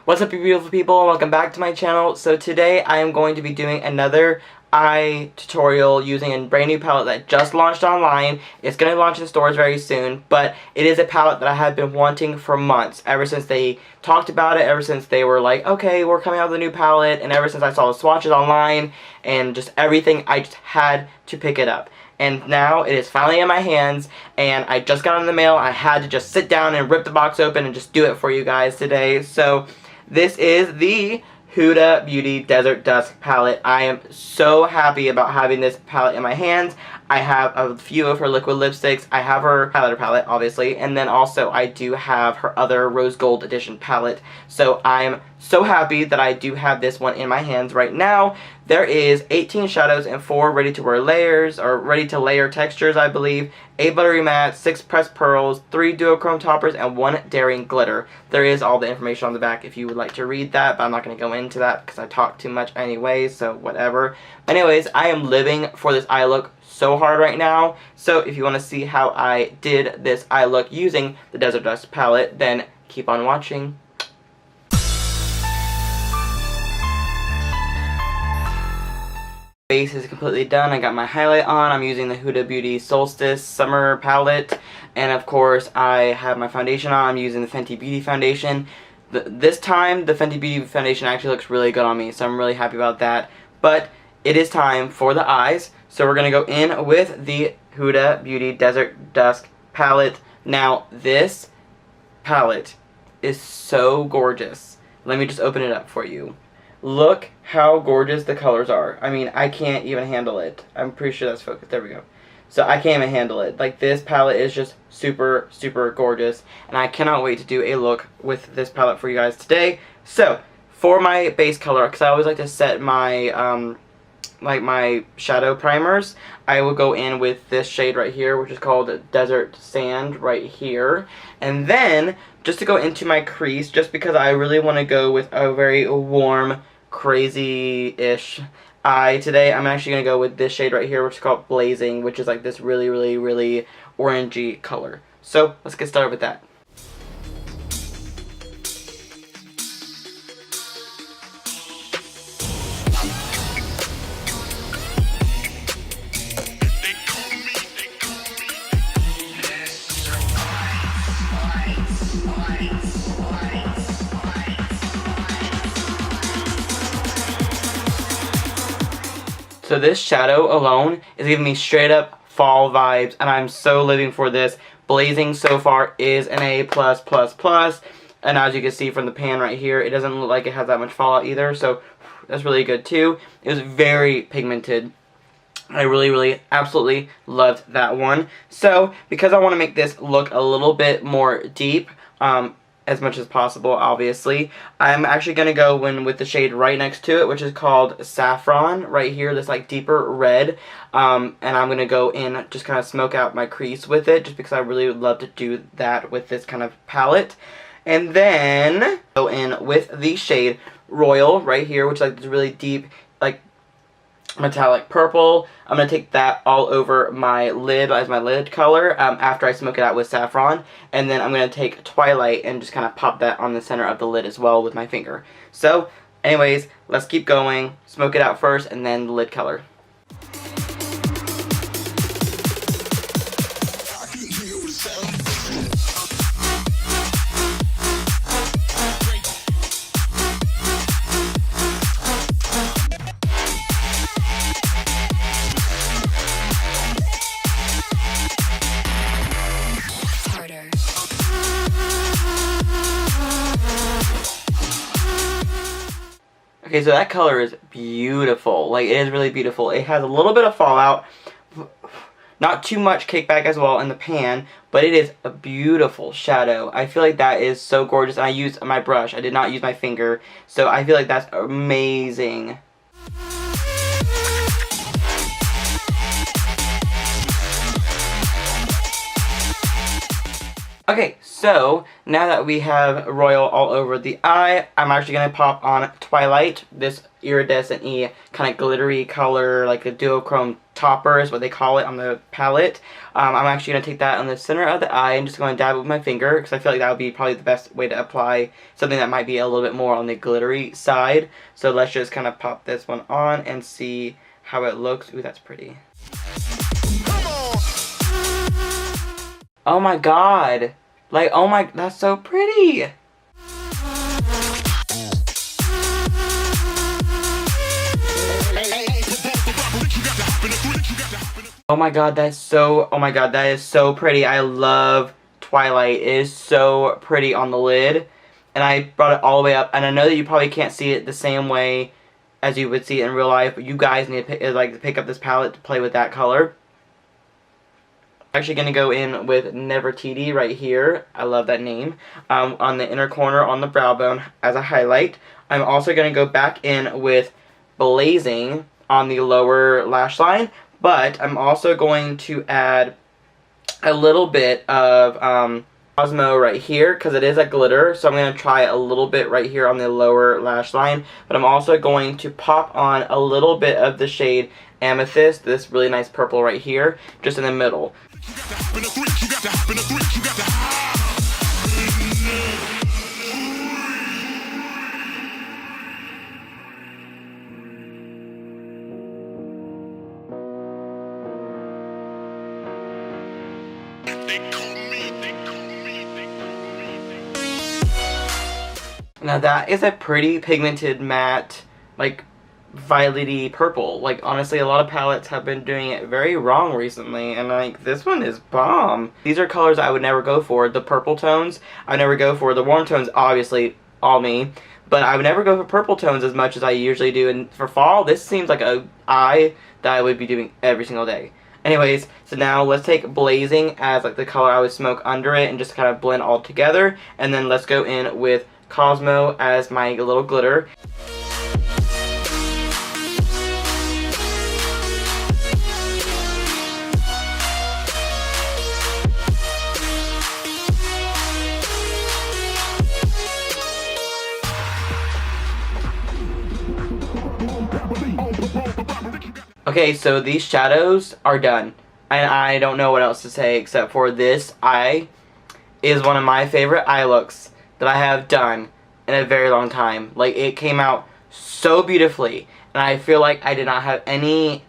What's up, you beautiful people? Welcome back to my channel. So today I am going to be doing another eye tutorial using a brand new palette that just launched online. It's going to launch in stores very soon, but it is a palette that I have been wanting for months. Ever since they talked about it, ever since they were like, okay, we're coming out with a new palette, and ever since I saw the swatches online and just everything, I just had to pick it up. And now it is finally in my hands, and I just got it in the mail. I had to just sit down and rip the box open and just do it for you guys today. So this is the Huda Beauty Desert Dusk palette. I am so happy about having this palette in my hands. I have a few of her liquid lipsticks. I have her highlighter palette, obviously, and then also I do have her other Rose Gold Edition palette. So I'm so happy that I do have this one in my hands right now. There is 18 shadows and 4 ready-to-wear layers, or ready-to-layer textures, I believe, 8 buttery mattes, 6 pressed pearls, 3 duochrome toppers, and 1 daring glitter. There is all the information on the back if you would like to read that, but I'm not going to go into that because I talk too much anyway, so whatever. Anyways, I am living for this eye look so hard right now, so if you want to see how I did this eye look using the Desert Dusk palette, then keep on watching. Base is completely done. I got my highlight on. I'm using the Huda Beauty Solstice Summer palette, and of course I have my foundation on. I'm using the Fenty Beauty foundation. This time the Fenty Beauty foundation actually looks really good on me, so I'm really happy about that. But it is time for the eyes, so we're going to go in with the Huda Beauty Desert Dusk palette. Now this palette is so gorgeous. Let me just open it up for you. Look how gorgeous the colors are. I mean, I can't even handle it. I'm pretty sure that's focused. There we go. So I can't even handle it. Like, this palette is just super, super gorgeous. And I cannot wait to do a look with this palette for you guys today. So, for my base color, because I always like to set my, like my shadow primers, I will go in with this shade right here, which is called Desert Sand right here. And then, just to go into my crease, just because I really want to go with a very warm, crazy-ish eye today, I'm actually going to go with this shade right here, which is called Blazing, which is like this really, really, really orangey color. So, let's get started with that. So this shadow alone is giving me straight up fall vibes, and I'm so living for this. Blazing so far is an A+++, and as you can see from the pan right here, it doesn't look like it has that much fallout either, so that's really good too. It was very pigmented. I really, really, absolutely loved that one. So, because I want to make this look a little bit more deep, as much as possible, obviously, I'm actually going to go in with the shade right next to it, which is called Saffron, right here, this like deeper red, and I'm going to go in, just kind of smoke out my crease with it, just because I really would love to do that with this kind of palette. And then, go in with the shade Royal, right here, which is like this really deep, like, metallic purple. I'm going to take that all over my lid as my lid color after I smoke it out with Saffron. And then I'm going to take Twilight and just kind of pop that on the center of the lid as well with my finger. So, anyways, let's keep going. Smoke it out first and then the lid color. Okay, so that color is beautiful. Like, it is really beautiful. It has a little bit of fallout. Not too much kickback as well in the pan, but it is a beautiful shadow. I feel like that is so gorgeous. And I used my brush. I did not use my finger. So I feel like that's amazing. Okay, so now that we have Royal all over the eye, I'm actually going to pop on Twilight, this iridescent-y kind of glittery color, like a duochrome topper is what they call it on the palette. I'm actually going to take that on the center of the eye and just going to dab it with my finger because I feel like that would be probably the best way to apply something that might be a little bit more on the glittery side. So let's just kind of pop this one on and see how it looks. Ooh, that's pretty. Oh my god. Like, oh my, that's so pretty. Oh my god, that is so pretty. I love Twilight. It is so pretty on the lid. And I brought it all the way up. And I know that you probably can't see it the same way as you would see it in real life, but you guys need to pick up this palette to play with that color. I'm actually going to go in with Nefertiti right here. I love that name. On the inner corner on the brow bone as a highlight. I'm also going to go back in with Blazing on the lower lash line. But I'm also going to add a little bit of xoxo right here because it is a glitter. So I'm going to try a little bit right here on the lower lash line. But I'm also going to pop on a little bit of the shade Amethyst, this really nice purple right here, just in the middle. Now that is a pretty pigmented matte, like violety purple. Like honestly, a lot of palettes have been doing it very wrong recently, and like this one is bomb. These are colors I would never go for. The purple tones I would never go for. The warm tones, obviously, all me. But I would never go for purple tones as much as I usually do. And for fall, this seems like a eye that I would be doing every single day. Anyways, so now let's take Blazing as like the color I would smoke under it and just kind of blend all together. And then let's go in with xoxo as my little glitter. Okay, so these shadows are done. And I don't know what else to say except for this eye is one of my favorite eye looks that I have done in a very long time. Like, it came out so beautifully, and I feel like I did not have any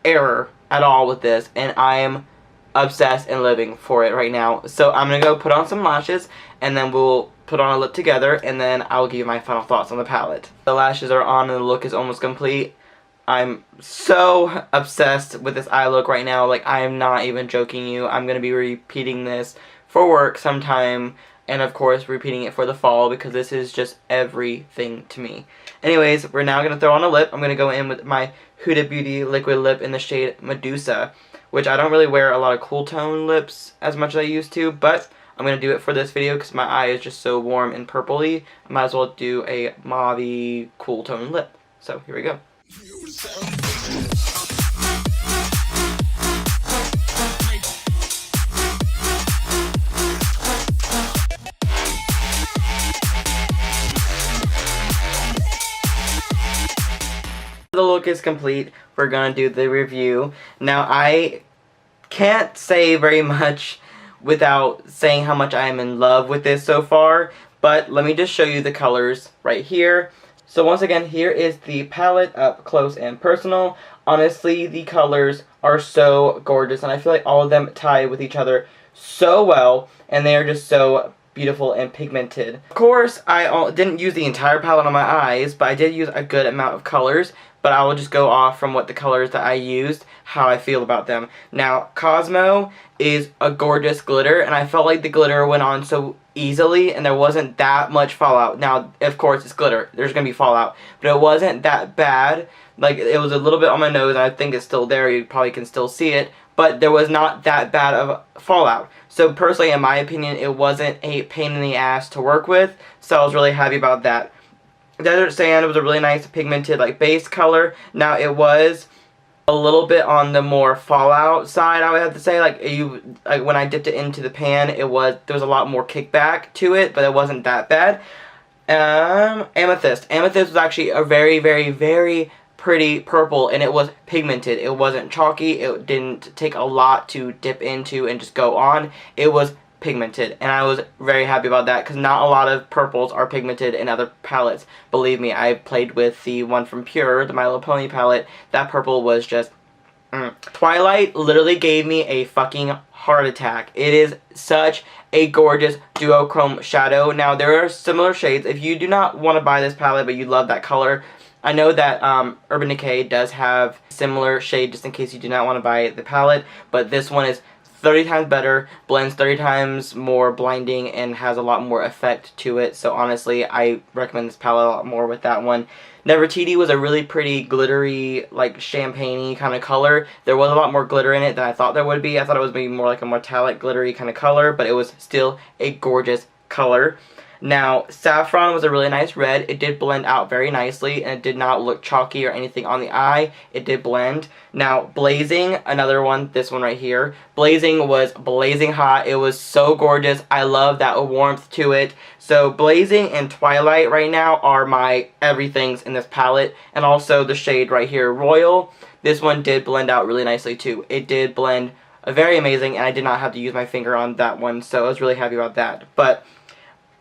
error at all with this, and I am obsessed and living for it right now. So I'm gonna go put on some lashes, and then we'll put on a lip together, and then I'll give you my final thoughts on the palette. The lashes are on and the look is almost complete. I'm so obsessed with this eye look right now. Like, I am not even joking you. I'm going to be repeating this for work sometime. And, of course, repeating it for the fall because this is just everything to me. Anyways, we're now going to throw on a lip. I'm going to go in with my Huda Beauty liquid lip in the shade Medusa. Which I don't really wear a lot of cool tone lips as much as I used to. But I'm going to do it for this video because my eye is just so warm and purpley. I might as well do a mauve-y cool tone lip. So, here we go. The look is complete. We're gonna do the review. Now, I can't say very much without saying how much I am in love with this so far, but let me just show you the colors right here. So once again, here is the palette up close and personal. Honestly, the colors are so gorgeous, and I feel like all of them tie with each other so well, and they are just so beautiful and pigmented. Of course, I didn't use the entire palette on my eyes, but I did use a good amount of colors, but I will just go off from what the colors that I used, how I feel about them. Now, xoxo is a gorgeous glitter, and I felt like the glitter went on so easily, and there wasn't that much fallout. Now, of course, it's glitter. There's going to be fallout, but it wasn't that bad. Like, it was a little bit on my nose, and I think it's still there. You probably can still see it, but there was not that bad of fallout. So, personally, in my opinion, it wasn't a pain in the ass to work with, so I was really happy about that. Desert Sand was a really nice pigmented, like, base color. Now, it was a little bit on the more fallout side, I would have to say. Like when I dipped it into the pan, there was a lot more kickback to it, but it wasn't that bad. Amethyst was actually a very, very, very, pretty purple, and it was pigmented. It wasn't chalky. It didn't take a lot to dip into and just go on. It was pigmented, and I was very happy about that because not a lot of purples are pigmented in other palettes. Believe me, I played with the one from Pure, the My Little Pony palette. That purple was just Twilight literally gave me a fucking heart attack. It is such a gorgeous duochrome shadow. Now, there are similar shades. If you do not want to buy this palette, but you love that color, I know that Urban Decay does have similar shade just in case you do not want to buy the palette, but this one is 30 times better, blends 30 times more blinding, and has a lot more effect to it. So honestly, I recommend this palette a lot more with that one. Nefertiti was a really pretty glittery, like champagne-y kind of color. There was a lot more glitter in it than I thought there would be. I thought it was maybe more like a metallic glittery kind of color, but it was still a gorgeous color. Now, Saffron was a really nice red. It did blend out very nicely, and it did not look chalky or anything on the eye. It did blend. Now, Blazing, another one, this one right here. Blazing was blazing hot. It was so gorgeous. I love that warmth to it. So, Blazing and Twilight right now are my everythings in this palette. And also the shade right here, Royal. This one did blend out really nicely too. It did blend very amazing, and I did not have to use my finger on that one. So, I was really happy about that. But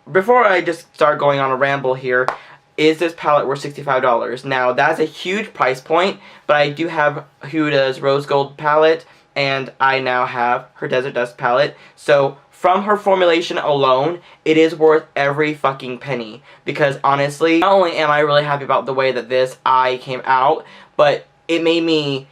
before I just start going on a ramble here, is this palette worth $65? Now, that's a huge price point, but I do have Huda's Rose Gold palette, and I now have her Desert Dusk palette. So, from her formulation alone, it is worth every fucking penny. Because honestly, not only am I really happy about the way that this eye came out, but it made me,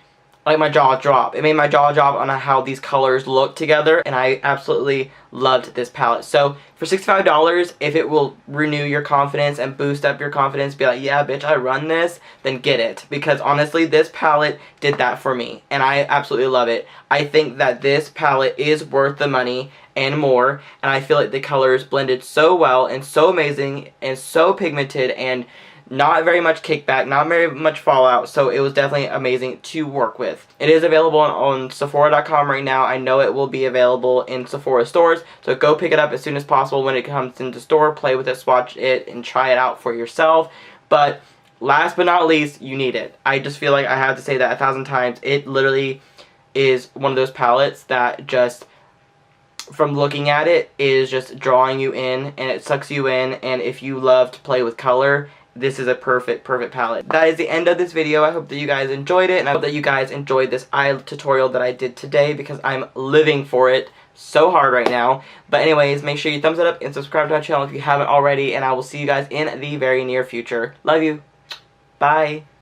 like, my jaw drop. It made my jaw drop on how these colors look together, and I absolutely loved this palette. So, for $65, if it will renew your confidence and boost up your confidence, be like, yeah, bitch, I run this, then get it. Because, honestly, this palette did that for me, and I absolutely love it. I think that this palette is worth the money and more, and I feel like the colors blended so well and so amazing and so pigmented and not very much kickback, not very much fallout, so it was definitely amazing to work with. It is available on Sephora.com right now. I know it will be available in Sephora stores, so go pick it up as soon as possible when it comes into store. Play with it, swatch it, and try it out for yourself. But last but not least, you need it. I just feel like I have to say that 1,000 times. It literally is one of those palettes that just, from looking at it, is just drawing you in, and it sucks you in, and if you love to play with color, this is a perfect palette. That is the end of this video. I hope that you guys enjoyed it, and I hope that you guys enjoyed this eye tutorial that I did today, because I'm living for it so hard right now. But anyways, make sure you thumbs it up and subscribe to my channel if you haven't already, and I will see you guys in the very near future. Love you. Bye.